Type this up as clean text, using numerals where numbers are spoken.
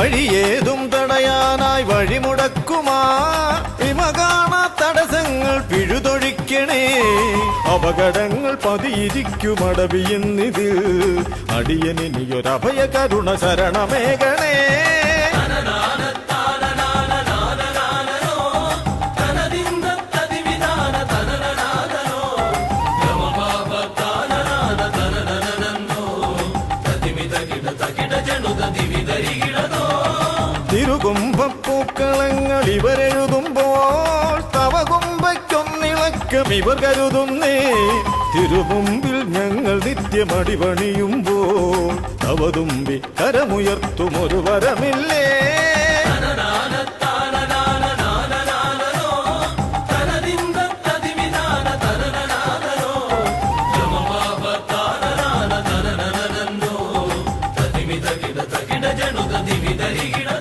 വഴിയേതും തടയാനായി വഴിമുടക്കുമാ ഇമകാണാ തടസ്സങ്ങൾ പിഴുതൊഴിക്കണേ. അപകടങ്ങൾ പതിയിരിക്കുമടവിയെന്നിതിൽ അടിയനിയൊരഭയ കരുണ ശരണമേകണേ. തിരുകുംഭപ്പൂക്കളങ്ങൾ ഇവരെഴുതുമ്പോൾ തവ കുംഭയ്ക്കൊന്നിളക്കം ഇവർ കരുതുന്നേ. തിരുമുമ്പിൽ ഞങ്ങൾ നിത്യമടിപണിയുമ്പോൾ തവതുമ്പി കരമുയർത്തുമൊരു വരമില്ലേ. ಜನುದ ದಿವಿ ದರಿಗಿಡ